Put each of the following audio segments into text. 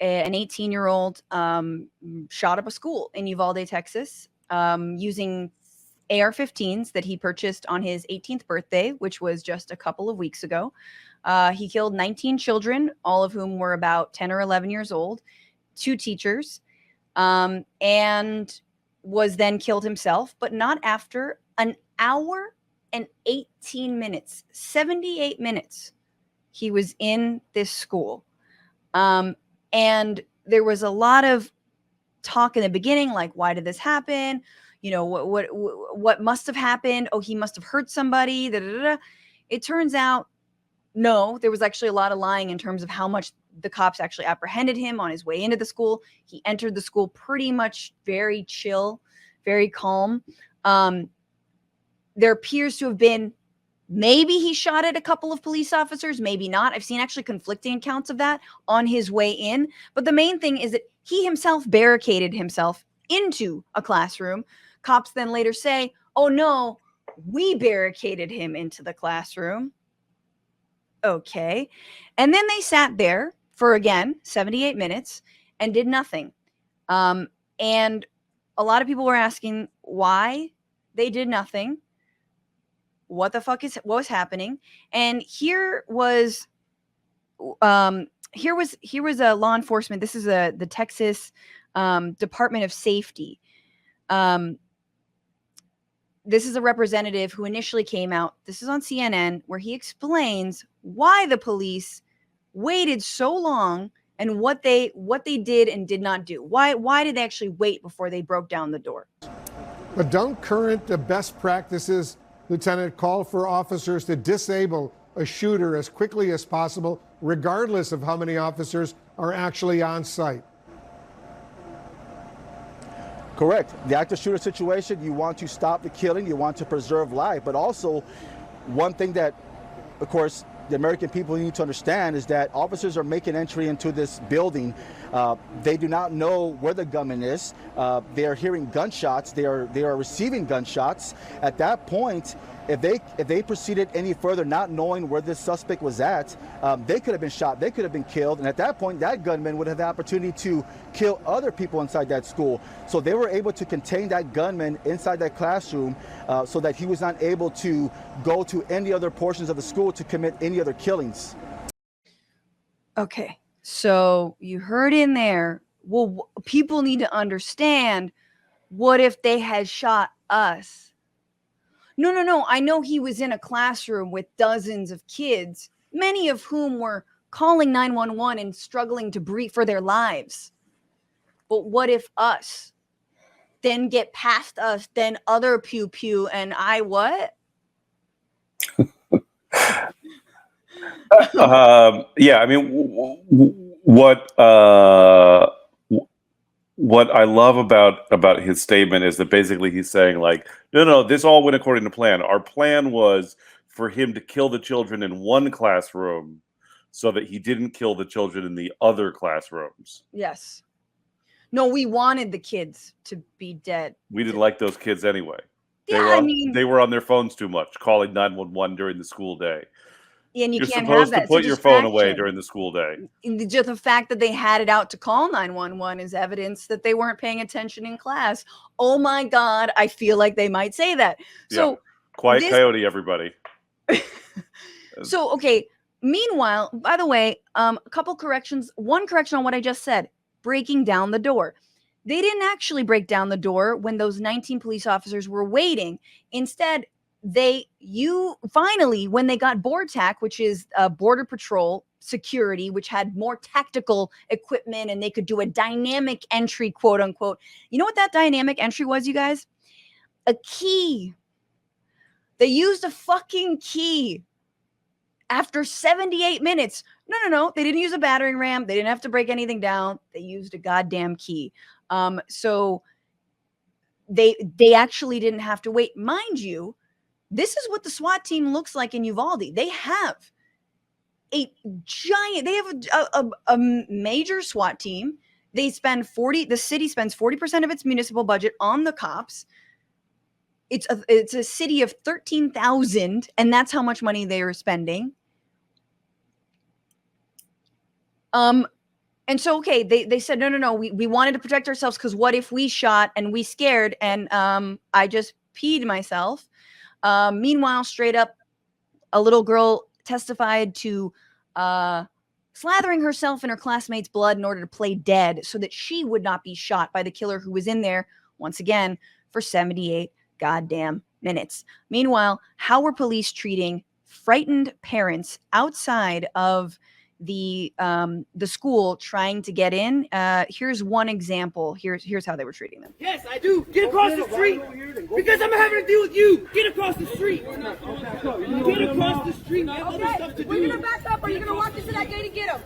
an 18-year-old shot up a school in Uvalde, Texas, using AR-15s that he purchased on his 18th birthday, which was just a couple of weeks ago. He killed 19 children, all of whom were about 10 or 11 years old, 2 teachers, and was then killed himself, but not after an hour and 18 minutes, 78 minutes. He was in this school. And there was a lot of talk in the beginning, like, why did this happen? You know, what must have happened? Oh, he must have hurt somebody. Da, da, da, da. It turns out, no, there was actually a lot of lying in terms of how much the cops actually apprehended him on his way into the school. He entered the school pretty much very chill, very calm. There appears to have been, maybe he shot at a couple of police officers, maybe not. I've seen actually conflicting accounts of that on his way in. But the main thing is that he himself barricaded himself into a classroom. Cops then later say, oh no, we barricaded him into the classroom. Okay. And then they sat there for, again, 78 minutes and did nothing. And a lot of people were asking why they did nothing. What the fuck what was happening? And here was a law enforcement. This is the Texas Department of Safety. This is a representative who initially came out. This is on CNN, where he explains why the police waited so long and what they did and did not do. Why did they actually wait before they broke down the door? But don't current best practices, Lieutenant, call for officers to disable a shooter as quickly as possible, regardless of how many officers are actually on site? Correct. The active shooter situation, you want to stop the killing, you want to preserve life, but also one thing that, of course, the American people need to understand is that officers are making entry into this building. They do not know where the gunman is. They are hearing gunshots. They are receiving gunshots. At that point, if they proceeded any further, not knowing where this suspect was at, they could have been shot. They could have been killed. And at that point, that gunman would have the opportunity to kill other people inside that school. So they were able to contain that gunman inside that classroom so that he was not able to go to any other portions of the school to commit any other killings. Okay, so you heard in there, well, people need to understand, what if they had shot us? No. I know he was in a classroom with dozens of kids, many of whom were calling 911 and struggling to breathe for their lives. But what if us? Then get past us, then other pew pew, and I what? Yeah, I mean, what I love about his statement is that basically he's saying, like, no, this all went according to plan. Our plan was for him to kill the children in one classroom so that he didn't kill the children in the other classrooms. Yes. No, we wanted the kids to be dead. We didn't like those kids anyway. Yeah, they were on their phones too much, calling 911 during the school day. And you're can't supposed have that. to put your phone away during the school day. Just the fact that they had it out to call 911 is evidence that they weren't paying attention in class. Oh my God, I feel like they might say that. So yeah. Quiet coyote, everybody. So, okay. Meanwhile, by the way, a couple corrections. One correction on what I just said, breaking down the door. They didn't actually break down the door when those 19 police officers were waiting. Instead, finally, when they got BORTAC, which is Border Patrol security, which had more tactical equipment and they could do a dynamic entry, quote unquote. You know what that dynamic entry was, you guys? A key. They used a fucking key after 78 minutes. No. They didn't use a battering ram. They didn't have to break anything down. They used a goddamn key. So they actually didn't have to wait. Mind you, this is what the SWAT team looks like in Uvalde. They have a major SWAT team. The city spends 40% of its municipal budget on the cops. It's a city of 13,000, and that's how much money they are spending. And so, okay, they said, no, we wanted to protect ourselves because what if we shot and we scared and I just peed myself. Meanwhile, straight up, a little girl testified to slathering herself in her classmates' blood in order to play dead so that she would not be shot by the killer who was in there, once again, for 78 goddamn minutes. Meanwhile, how were police treating frightened parents outside of the school trying to get in? Here's one example. Here's how they were treating them. Yes, I do. Get across the street because I'm having to deal with you. Get across the street. Get across the street. We have other stuff to do. We're gonna back up, or you're gonna walk into that gate and get him.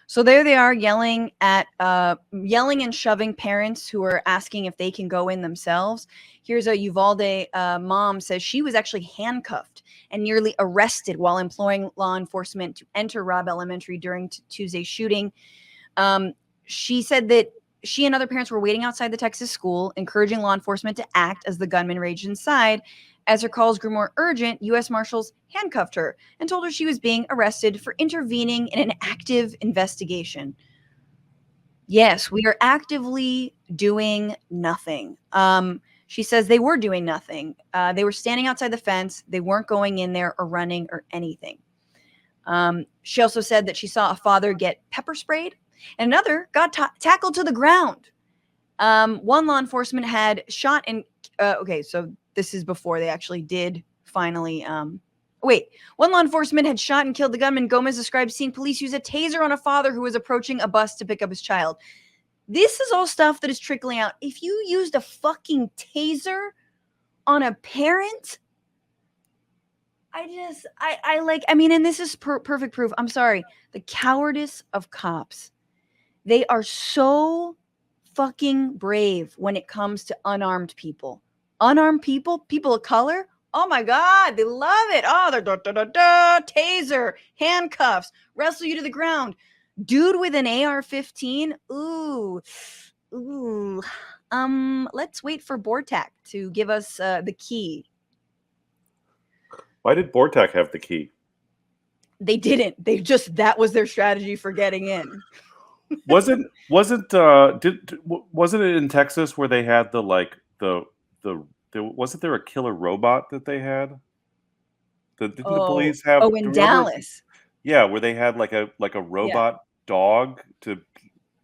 So there they are yelling and shoving parents who are asking if they can go in themselves. Here's a Uvalde mom says she was actually handcuffed and nearly arrested while imploring law enforcement to enter Robb Elementary during Tuesday's shooting. She said that she and other parents were waiting outside the Texas school, encouraging law enforcement to act as the gunman raged inside. As her calls grew more urgent, U.S. Marshals handcuffed her and told her she was being arrested for intervening in an active investigation. Yes, we are actively doing nothing. She says they were doing nothing. They were standing outside the fence. They weren't going in there or running or anything. She also said that she saw a father get pepper sprayed and another got tackled to the ground. One law enforcement had shot and okay, so this is before they actually did finally. One law enforcement had shot and killed the gunman. Gomez described seeing police use a taser on a father who was approaching a bus to pick up his child. This is all stuff that is trickling out. If you used a fucking taser on a parent, and this is perfect proof. I'm sorry. The cowardice of cops. They are so fucking brave when it comes to unarmed people. Unarmed people, people of color, oh my God, they love it. Oh, they're taser, handcuffs, wrestle you to the ground. Dude with an AR-15, ooh. Let's wait for Bortak to give us the key. Why did Bortak have the key? They didn't. That was their strategy for getting in. Wasn't it in Texas where they had wasn't there a killer robot that they had? Didn't the police have? Oh, in Dallas. Yeah, where they had like a robot dog to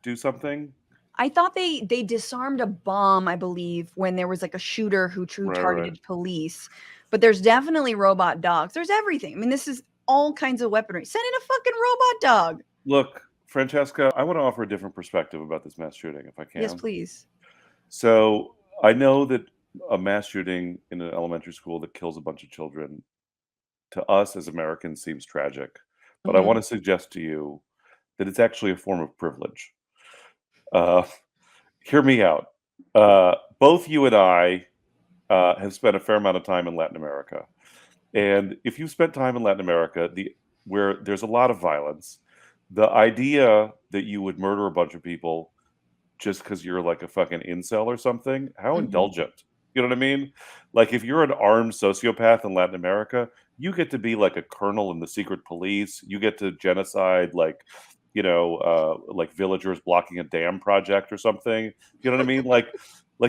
do something. I thought they disarmed a bomb, I believe, when there was like a shooter who targeted police. But there's definitely robot dogs. There's everything. I mean, this is all kinds of weaponry. Send in a fucking robot dog. Look, Francesca, I want to offer a different perspective about this mass shooting, if I can. Yes, please. So I know that a mass shooting in an elementary school that kills a bunch of children, to us as Americans, seems tragic. But I want to suggest to you that it's actually a form of privilege. Hear me out. Both you and I have spent a fair amount of time in Latin America. And if you've spent time in Latin America, where there's a lot of violence, the idea that you would murder a bunch of people just because you're like a fucking incel or something, how indulgent. You know what I mean? Like if you're an armed sociopath in Latin America, you get to be like a colonel in the secret police. You get to genocide like villagers blocking a dam project or something. You know what I mean? Like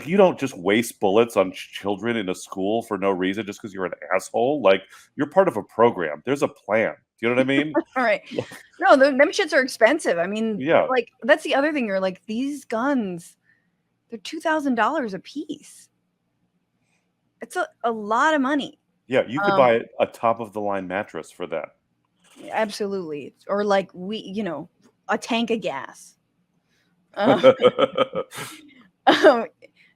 you don't just waste bullets on children in a school for no reason just because you're an asshole. Like you're part of a program. There's a plan. Do you know what I mean? All right. No, them shits are expensive. I mean, yeah. Like that's the other thing. You're like, these guns, they're $2,000 a piece. It's a lot of money. Yeah, you could buy a top of the line mattress for that. Absolutely. Or like a tank of gas.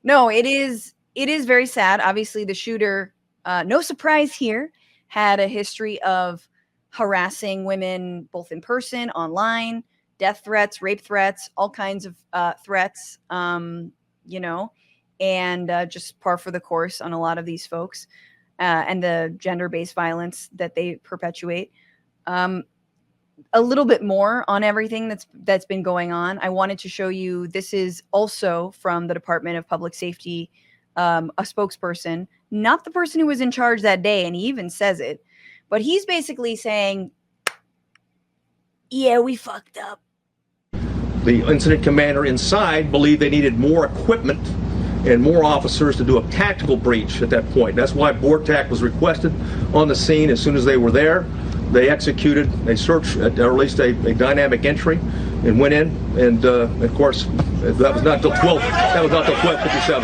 No, it is very sad. Obviously, the shooter, no surprise here, had a history of harassing women both in person, online, death threats, rape threats, all kinds of threats, and just par for the course on a lot of these folks, and the gender-based violence that they perpetuate. A little bit more on everything that's been going on. I wanted to show you, this is also from the Department of Public Safety, a spokesperson, not the person who was in charge that day, and he even says it, but he's basically saying Yeah, we fucked up. The incident commander inside believed they needed more equipment and more officers to do a tactical breach at that point. That's why BORTAC was requested on the scene. As soon as they were there, they executed a search, or at least a dynamic entry, and went in. And of course, that was not till 12. That was not till 12:57.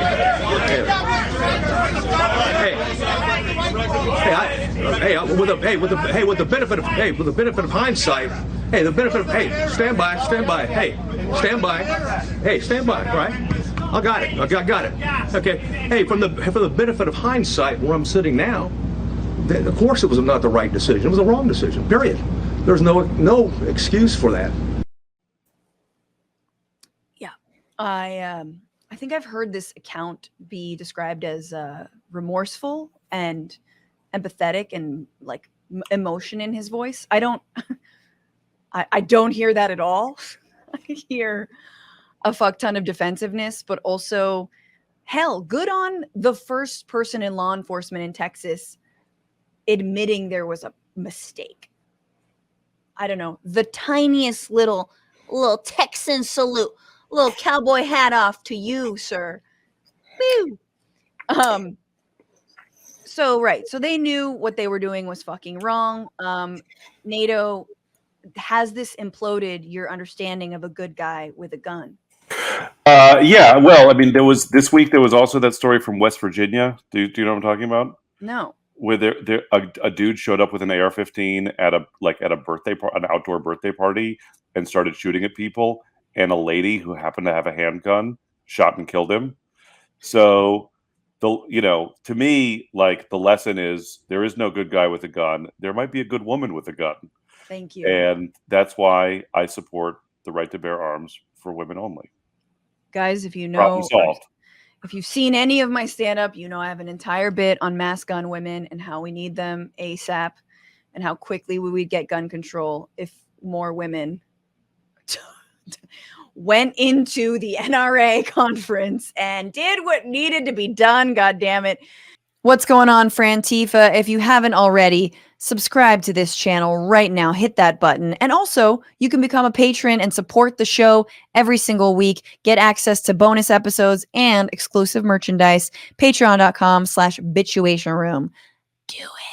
With the benefit of hindsight, stand by, stand by, right? I got it. Okay. Hey, from the benefit of hindsight, where I'm sitting now, of course it was not the right decision. It was the wrong decision. Period. There's no excuse for that. Yeah, I think I've heard this account be described as remorseful and empathetic and like emotion in his voice. I don't hear that at all. I hear a fuck ton of defensiveness, but also, hell, good on the first person in law enforcement in Texas admitting there was a mistake. I don't know, the tiniest little Texan salute, little cowboy hat off to you, sir. Woo. So they knew what they were doing was fucking wrong. NATO, has this imploded your understanding of a good guy with a gun? Yeah, well, I mean, this week there was also that story from West Virginia. Do you know what I'm talking about? No. Where a dude showed up with an AR-15 at a an outdoor birthday party and started shooting at people, and a lady who happened to have a handgun shot and killed him. So to me, like, the lesson is there is no good guy with a gun. There might be a good woman with a gun. Thank you. And that's why I support the right to bear arms for women only. Guys, if you Problem know, solved. if you've seen any of my stand-up, you know I have an entire bit on mass gun women and how we need them ASAP and how quickly we would get gun control if more women went into the NRA conference and did what needed to be done. God damn it. What's going on, Frantifa? If you haven't already, subscribe to this channel right now. Hit that button. And also, you can become a patron and support the show every single week. Get access to bonus episodes and exclusive merchandise. Patreon.com/Bitchuation Room. Do it.